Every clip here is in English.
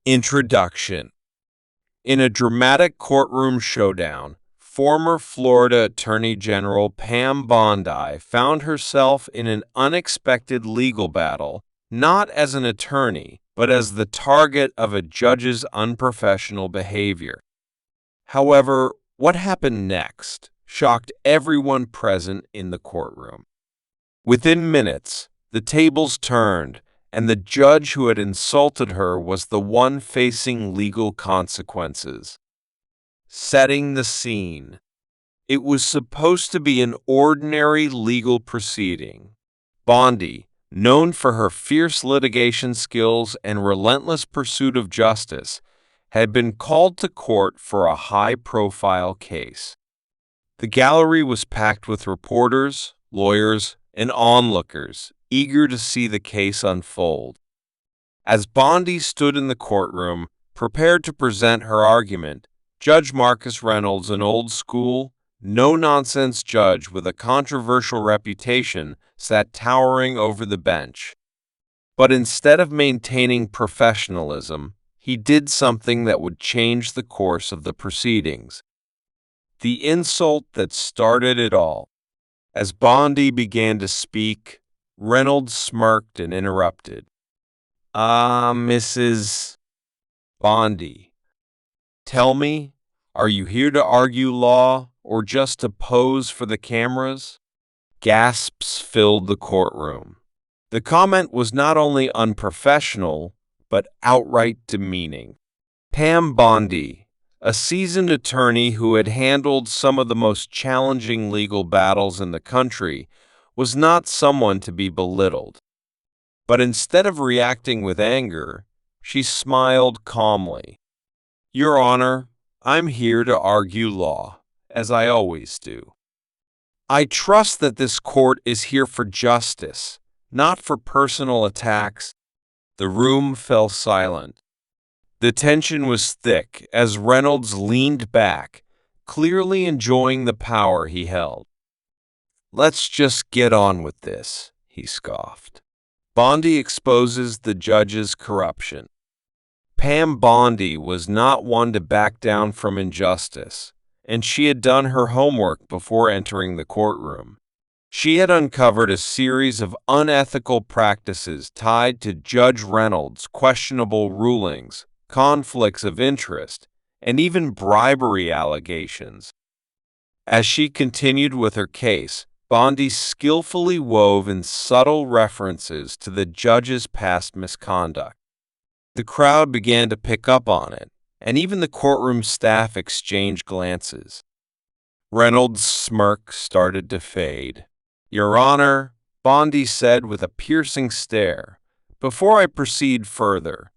Introduction. In a dramatic courtroom showdown, former Florida Attorney General Pam Bondi found herself in an unexpected legal battle, not as an attorney, but as the target of a judge's unprofessional behavior. However, what happened next shocked everyone present in the courtroom. Within minutes, the tables turned, and the judge who had insulted her was the one facing legal consequences. Setting the scene. It was supposed to be an ordinary legal proceeding. Bondi, known for her fierce litigation skills and relentless pursuit of justice, had been called to court for a high-profile case. The gallery was packed with reporters, lawyers, and onlookers, eager to see the case unfold. As Bondi stood in the courtroom, prepared to present her argument, Judge Marcus Reynolds, an old-school, no-nonsense judge with a controversial reputation, sat towering over the bench. But instead of maintaining professionalism, he did something that would change the course of the proceedings. The insult that started it all. As Bondi began to speak, Reynolds smirked and interrupted. Mrs. Bondi, tell me, are you here to argue law or just to pose for the cameras? Gasps filled the courtroom. The comment was not only unprofessional, but outright demeaning. Pam Bondi, a seasoned attorney who had handled some of the most challenging legal battles in the country, was not someone to be belittled. But instead of reacting with anger, she smiled calmly. Your Honor, I'm here to argue law, as I always do. I trust that this court is here for justice, not for personal attacks. The room fell silent. The tension was thick as Reynolds leaned back, clearly enjoying the power he held. Let's just get on with this, he scoffed. Bondi exposes the judge's corruption. Pam Bondi was not one to back down from injustice, and she had done her homework before entering the courtroom. She had uncovered a series of unethical practices tied to Judge Reynolds' questionable rulings, conflicts of interest, and even bribery allegations. As she continued with her case, Bondi skillfully wove in subtle references to the judge's past misconduct. The crowd began to pick up on it, and even the courtroom staff exchanged glances. Reynolds' smirk started to fade. Your Honor, Bondi said with a piercing stare, before I proceed further,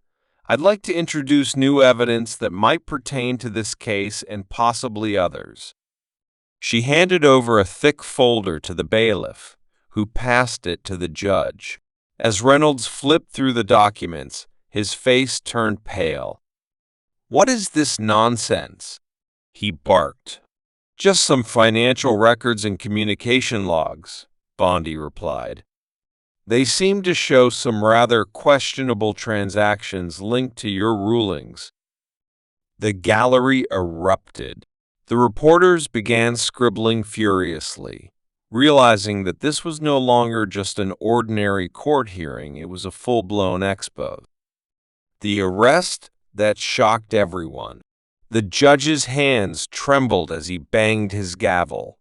I'd like to introduce new evidence that might pertain to this case and possibly others. She handed over a thick folder to the bailiff, who passed it to the judge. As Reynolds flipped through the documents, his face turned pale. What is this nonsense? He barked. Just some financial records and communication logs, Bondi replied. They seem to show some rather questionable transactions linked to your rulings. The gallery erupted. The reporters began scribbling furiously, realizing that this was no longer just an ordinary court hearing, it was a full-blown expo. The arrest that shocked everyone. The judge's hands trembled as he banged his gavel.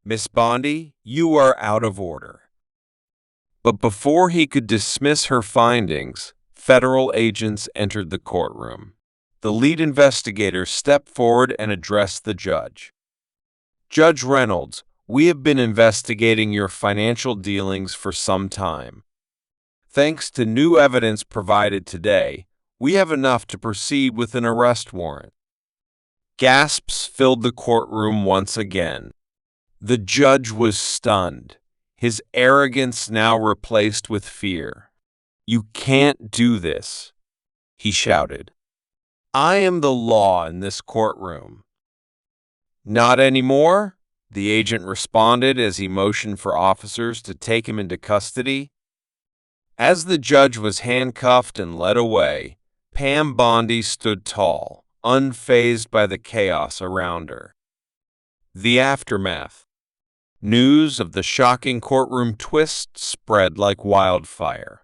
Miss Bondi, you are out of order. But before he could dismiss her findings, federal agents entered the courtroom. The lead investigator stepped forward and addressed the judge. Judge Reynolds, we have been investigating your financial dealings for some time. Thanks to new evidence provided today, we have enough to proceed with an arrest warrant. Gasps filled the courtroom once again. The judge was stunned, his arrogance now replaced with fear. You can't do this, he shouted. I am the law in this courtroom. Not anymore, the agent responded as he motioned for officers to take him into custody. As the judge was handcuffed and led away, Pam Bondi stood tall, unfazed by the chaos around her. The aftermath. News of the shocking courtroom twist spread like wildfire.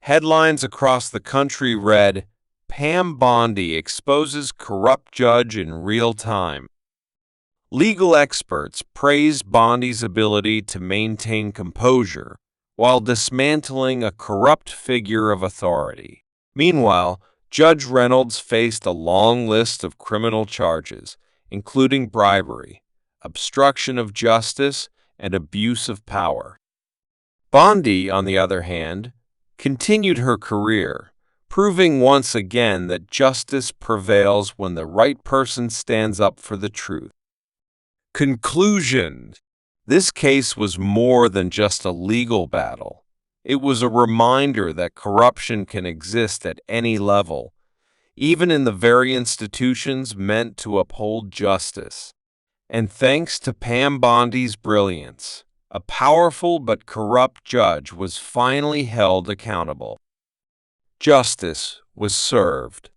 Headlines across the country read, "Pam Bondi exposes corrupt judge in real time." Legal experts praised Bondi's ability to maintain composure while dismantling a corrupt figure of authority. Meanwhile, Judge Reynolds faced a long list of criminal charges, including bribery, obstruction of justice, and abuse of power. Bondi, on the other hand, continued her career, proving once again that justice prevails when the right person stands up for the truth. Conclusion. This case was more than just a legal battle. It was a reminder that corruption can exist at any level, even in the very institutions meant to uphold justice. And thanks to Pam Bondi's brilliance, a powerful but corrupt judge was finally held accountable. Justice was served.